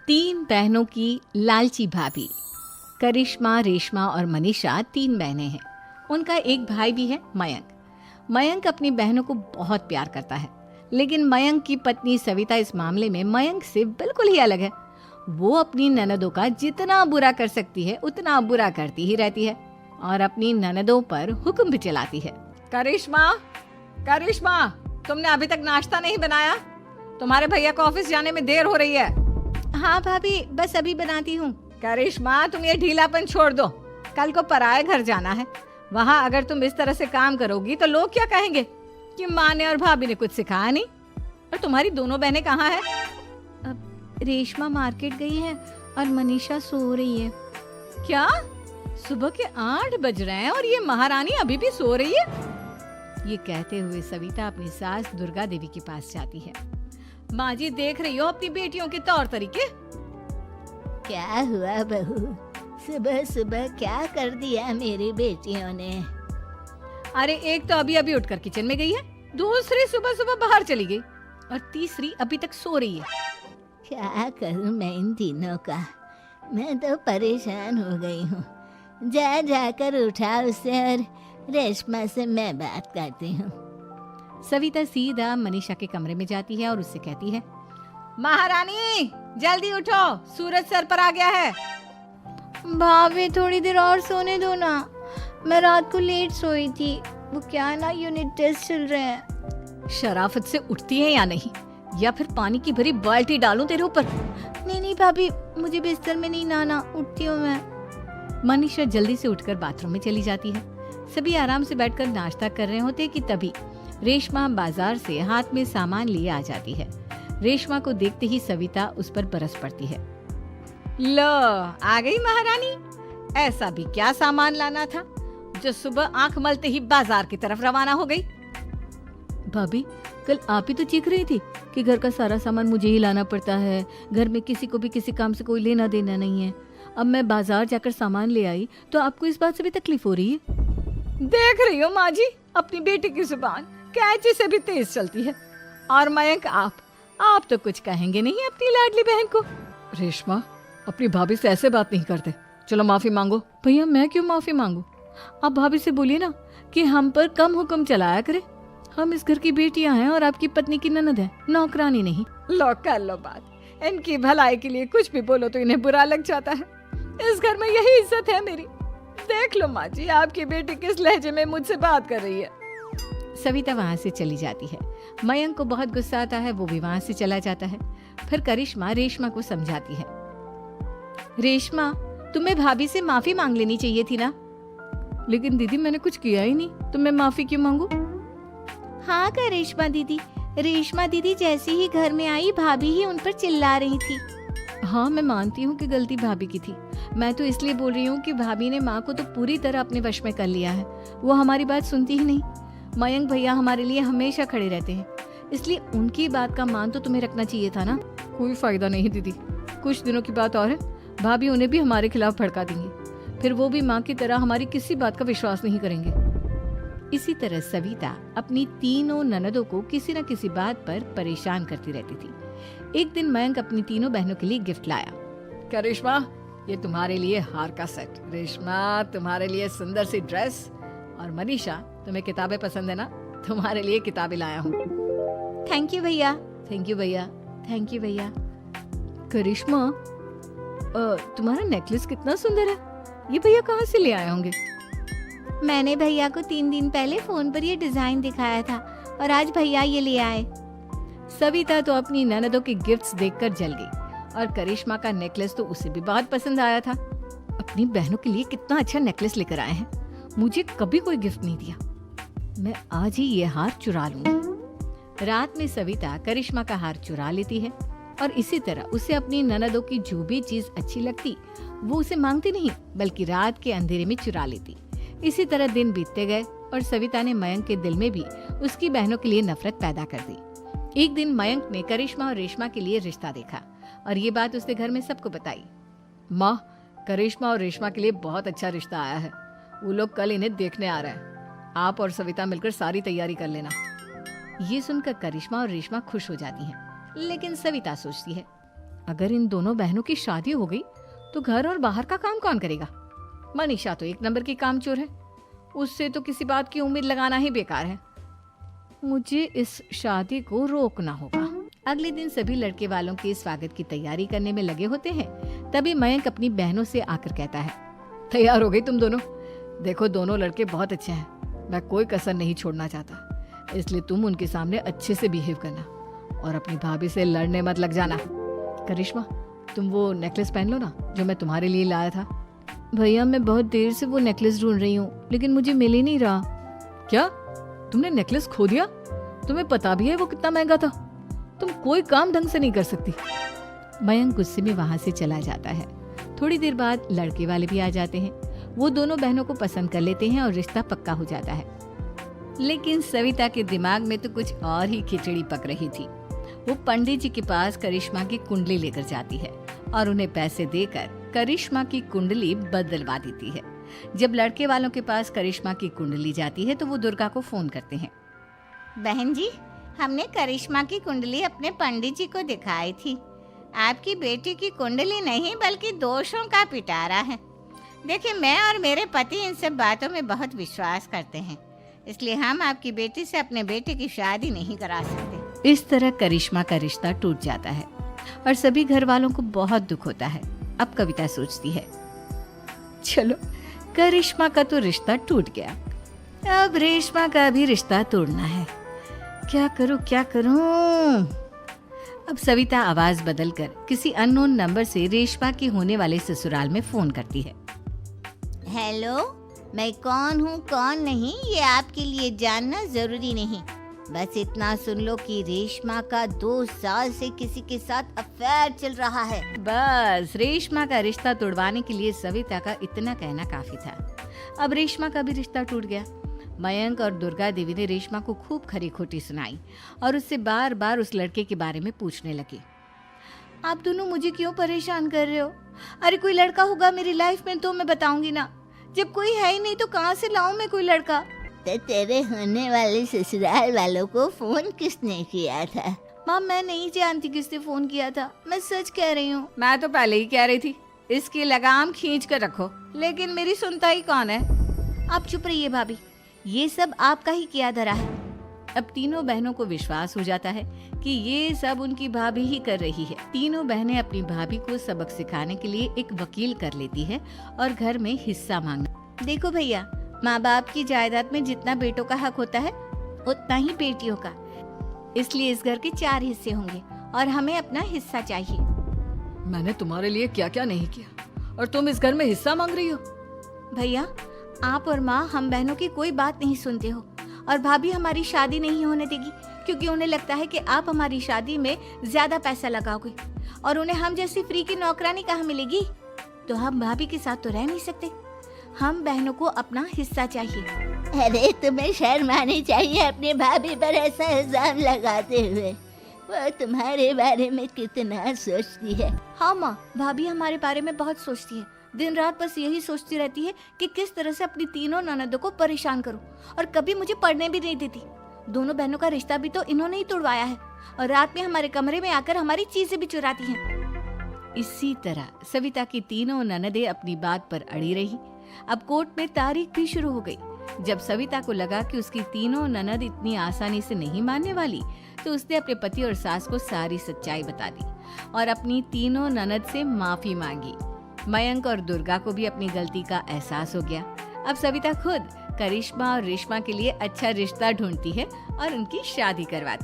तीन बहनों की लालची भाभी। करिश्मा, रेशमा और मनीषा तीन बहनें हैं। उनका एक भाई भी है, मयंक। मयंक अपनी बहनों को बहुत प्यार करता है, लेकिन मयंक की पत्नी सविता इस मामले में मयंक से बिल्कुल ही अलग है। वो अपनी ननदों का जितना बुरा कर सकती है उतना बुरा करती ही रहती है और अपनी ननदों पर हुक्म भी चलाती है। करिश्मा, करिश्मा, तुमने अभी तक नाश्ता नहीं बनाया? तुम्हारे भैया को ऑफिस जाने में देर हो रही है। हाँ भाभी, बस अभी बनाती हूँ। करिश्मा, तुम ये ढीलापन छोड़ दो। कल को पराये घर जाना है। वहाँ अगर तुम इस तरह से काम करोगी तो लोग क्या कहेंगे कि माँ ने और भाभी ने कुछ सिखाया नहीं। और तुम्हारी दोनों बहनें कहाँ हैं? रेशमा मार्केट गई है और मनीषा सो रही है। क्या? सुबह के 8 बज रहे हैं और ये महारानी अभी भी सो रही है? ये कहते हुए सविता अपनी सास दुर्गा देवी के पास जाती है। माँ जी, देख रही हो अपनी बेटियों के तौर तरीके? क्या हुआ बहू, सुबह सुबह क्या कर दिया मेरी बेटियों ने? अरे एक तो अभी अभी उठकर किचन में गई है, दूसरी सुबह सुबह बाहर चली गई और तीसरी अभी तक सो रही है। क्या करूं मैं इन तीनों का? मैं तो परेशान हो गई हूँ। जा जाकर उठा उसे और रेशमा से मैं बात करती हूँ। सविता सीधा मनीषा के कमरे में जाती है और उससे कहती है, महारानी जल्दी उठो, सूरज सर पर आ गया है। भाभी थोड़ी देर और सोने दो ना, मैं रात को लेट सोई थी। वो क्या है ना, यूनिट टेस्ट चल रहे हैं। शराफत से उठती है या नहीं, या फिर पानी की भरी बाल्टी डालूं तेरे ऊपर? नहीं भाभी, मुझे बिस्तर में नहीं नहाना, उठती हूँ मैं। मनीषा जल्दी से उठकर बाथरूम में चली जाती है। सभी आराम से बैठकर नाश्ता कर रहे होते कि तभी रेशमा बाजार से हाथ में सामान लिए आ जाती है। रेशमा को देखते ही सविता उस पर बरस पड़ती है। लो, आ गई महारानी। ऐसा भी क्या सामान लाना था जो सुबह आंख मलते ही बाजार की तरफ रवाना हो गई? भाभी, कल आप ही तो चीख रही थी कि घर का सारा सामान मुझे ही लाना पड़ता है, घर में किसी को भी किसी काम से कोई लेना देना नहीं है। अब मैं बाजार जाकर सामान ले आई तो आपको इस बात से भी तकलीफ हो रही है? देख रही हो माँ जी, अपनी बेटी की जुबान कैंची से भी तेज चलती है। और मयंक, आप तो कुछ कहेंगे नहीं अपनी लाडली बहन को। रेशमा, अपनी भाभी से ऐसे बात नहीं करते। चलो माफी मांगो। भैया, मैं क्यों माफी मांगू? आप भाभी से बोलिए ना कि हम पर कम हुक्म चलाया करे। हम इस घर की बेटियां हैं और आपकी पत्नी की ननद है, नौकरानी नहीं। लो कर लो बात। इनकी भलाई के लिए कुछ भी बोलो तो इन्हें बुरा लग जाता है। इस घर में यही इज्जत है मेरी। देख लो माँ जी, आपकी बेटी किस लहजे में मुझसे बात कर रही है। सविता वहाँ से चली जाती है। मयंक को बहुत गुस्सा आता है, वो भी वहाँ से चला जाता है। फिर करिश्मा रेशमा को समझाती है, रेशमा, तुम्हें भाभी से माफी मांग लेनी चाहिए थी ना। लेकिन दीदी, मैंने कुछ किया ही नहीं, तो मैं माफी क्यों मांगू? हाँ करिश्मा दीदी, रेशमा दीदी जैसे ही घर में आई भाभी ही उन पर चिल्ला रही थी। हाँ, मैं मानती हूँ कि गलती भाभी की थी। मैं तो इसलिए बोल रही हूँ कि भाभी ने माँ को तो पूरी तरह अपने वश में कर लिया है। वो हमारी बात सुनती ही नहीं। मयंक भैया हमारे लिए हमेशा खड़े रहते हैं, इसलिए उनकी बात का मान तो तुम्हें रखना चाहिए था ना। कोई फायदा नहीं दीदी, कुछ दिनों की बात और है, भाभी उन्हें भी हमारे खिलाफ भड़का देंगी। फिर वो भी माँ की तरह हमारी किसी बात का विश्वास नहीं करेंगे। इसी तरह सविता अपनी तीनों ननदों को किसी न किसी बात पर परेशान करती रहती थी। एक दिन मयंक अपनी तीनों बहनों के लिए गिफ्ट लाया। क्या रेशमा, ये तुम्हारे लिए हार का सेट। रेशमा, तुम्हारे लिए सुंदर सी ड्रेस। और मनीषा, तुम्हें किताबें पसंद है ना, तुम्हारे लिए किताबें लाया हूँ। थैंक यू भैया। थैंक यू भैया। थैंक यू भैया। करिश्मा, तुम्हारा नेकलेस कितना सुंदर है, ये भैया कहाँ से ले आए होंगे? मैंने भैया को 3 दिन पहले फोन पर ये डिजाइन दिखाया था और आज भैया ये ले आए। सविता तो अपनी ननदों के गिफ्ट्स देखकर जल गई और करिश्मा का नेकलेस तो उसे भी बहुत पसंद आया था। अपनी बहनों के लिए कितना अच्छा नेकलेस लेकर आए हैं, मुझे कभी कोई गिफ्ट नहीं दिया। मैं आज ही ये हार चुरा लूंगी। रात में सविता करिश्मा का हार चुरा लेती है और इसी तरह उसे अपनी ननदों की जो भी चीज अच्छी लगती वो उसे मांगती नहीं, बल्कि रात के अंधेरे में चुरा लेती। इसी तरह दिन बीतते गए और सविता ने मयंक के दिल में भी उसकी बहनों के लिए नफरत पैदा कर दी। एक दिन मयंक ने करिश्मा और रेशमा के लिए रिश्ता देखा और ये बात उसने घर में सबको बताई। माँ, करिश्मा और रेशमा के लिए बहुत अच्छा रिश्ता आया है। वो लोग कल इन्हें देखने आ रहे हैं। आप और सविता मिलकर सारी तैयारी कर लेना। ये सुनकर करिश्मा और रेशमा खुश हो जाती हैं, लेकिन सविता सोचती है, अगर इन दोनों बहनों की शादी हो गई तो घर और बाहर का काम कौन करेगा? मनीषा तो एक नंबर की कामचोर है, उससे तो किसी बात की उम्मीद लगाना ही बेकार है। मुझे इस शादी को रोकना होगा। अगले दिन सभी लड़के वालों के स्वागत की तैयारी करने में लगे होते हैं। तभी मयंक अपनी बहनों से आकर कहता है, तैयार हो गई तुम दोनों? देखो दोनों लड़के बहुत अच्छे हैं, मैं कोई कसर नहीं छोड़ना चाहता, इसलिए तुम उनके सामने अच्छे से बिहेव करना और अपनी भाभी से लड़ने मत लग जाना। करिश्मा, तुम वो नेकलेस पहन लो ना जो मैं तुम्हारे लिए लाया था। भैया मैं बहुत देर से वो नेकलेस ढूंढ रही हूँ, लेकिन मुझे मिल ही नहीं रहा। क्या तुमने नेकलेस खो दिया? तुम्हें पता भी है वो कितना महंगा था? तुम कोई काम ढंग से नहीं कर सकती। मयंक गुस्से में वहां से चला जाता है। थोड़ी देर बाद लड़के वाले भी आ जाते हैं। वो दोनों बहनों को पसंद कर लेते हैं और रिश्ता पक्का हो जाता है। लेकिन सविता के दिमाग में तो कुछ और ही खिचड़ी पक रही थी। वो पंडित जी के पास करिश्मा की कुंडली लेकर जाती है और उन्हें पैसे देकर करिश्मा की कुंडली बदलवा देती है। जब लड़के वालों के पास करिश्मा की कुंडली जाती है तो वो दुर्गा को फोन करते हैं। बहन जी, हमने करिश्मा की कुंडली अपने पंडित जी को दिखाई थी। आपकी बेटी की कुंडली नहीं बल्कि दोषों का पिटारा है। देखिए, मैं और मेरे पति इन सब बातों में बहुत विश्वास करते हैं, इसलिए हम आपकी बेटी से अपने बेटे की शादी नहीं करा सकते। इस तरह करिश्मा का रिश्ता टूट जाता है और सभी घर वालों को बहुत दुख होता है। अब कविता सोचती है, चलो करिश्मा का तो रिश्ता टूट गया, अब रेशमा का भी रिश्ता तोड़ना है। क्या करूं? अब सविता आवाज बदलकर किसी अननोन नंबर से रेशमा के होने वाले ससुराल में फोन करती है। हेलो, मैं कौन हूँ कौन नहीं ये आपके लिए जानना जरूरी नहीं। बस इतना सुन लो कि रेशमा का 2 साल से किसी के साथ अफेयर चल रहा है। बस रेशमा का रिश्ता तोड़वाने के लिए सविता का इतना कहना काफी था। अब रेशमा का भी रिश्ता टूट गया। मयंक और दुर्गा देवी ने रेशमा को खूब खरी खोटी सुनाई और उससे बार बार उस लड़के के बारे में पूछने लगी। आप दोनों मुझे क्यों परेशान कर रहे हो? अरे कोई लड़का होगा मेरी लाइफ में तो मैं बताऊंगी ना, जब कोई है ही नहीं तो कहाँ से लाऊं मैं कोई लड़का? तो तेरे होने वाले ससुराल वालों को फोन किसने किया था? माँ मैं नहीं जानती किसने फोन किया था, मैं सच कह रही हूँ। मैं तो पहले ही कह रही थी इसकी लगाम खींच कर रखो, लेकिन मेरी सुनता ही कौन है। आप चुप रहिए भाभी, ये सब आपका ही किया धरा है। अब तीनों बहनों को विश्वास हो जाता है कि ये सब उनकी भाभी ही कर रही है। तीनों बहनें अपनी भाभी को सबक सिखाने के लिए एक वकील कर लेती है और घर में हिस्सा मांगना। देखो भैया, माँ बाप की जायदाद में जितना बेटों का हक होता है उतना ही बेटियों का, इसलिए इस घर के 4 हिस्से होंगे और हमें अपना हिस्सा चाहिए। मैंने तुम्हारे लिए क्या क्या नहीं किया और तुम इस घर में हिस्सा मांग रही हो? भैया, आप और माँ हम बहनों की कोई बात नहीं सुनते हो और भाभी हमारी शादी नहीं होने देगी क्योंकि उन्हें लगता है कि आप हमारी शादी में ज्यादा पैसा लगाओगे और उन्हें हम जैसी फ्री की नौकरानी कहाँ मिलेगी। तो हम भाभी के साथ तो रह नहीं सकते, हम बहनों को अपना हिस्सा चाहिए। अरे तुम्हें शर्म आनी चाहिए अपने भाभी पर ऐसा इल्जाम लगाते हुए। वो तुम्हारे बारे में कितना सोचती है। हाँ माँ, भाभी हमारे बारे में बहुत सोचती है, दिन रात बस यही सोचती रहती है कि किस तरह से अपनी तीनों ननदों को परेशान करूं और कभी मुझे पढ़ने भी नहीं देती। दोनों बहनों का रिश्ता भी तो इन्होंने ही तोड़वाया है और रात में हमारे कमरे में आकर हमारी चीजें भी चुराती हैं। इसी तरह सविता की तीनों ननदें अपनी बात पर अड़ी रही। अब कोर्ट में तारीख भी शुरू हो गई। जब सविता को लगा कि उसकी तीनों ननद इतनी आसानी से नहीं मानने वाली, तो उसने अपने पति और सास को सारी सच्चाई बता दी और अपनी तीनों ननद से माफी मांगी। मयंक और दुर्गा को भी अपनी गलती का एहसास हो गया। अब सविता खुद करिश्मा और रेशमा के लिए अच्छा रिश्ता ढूंढती है और उनकी शादी करवाती है।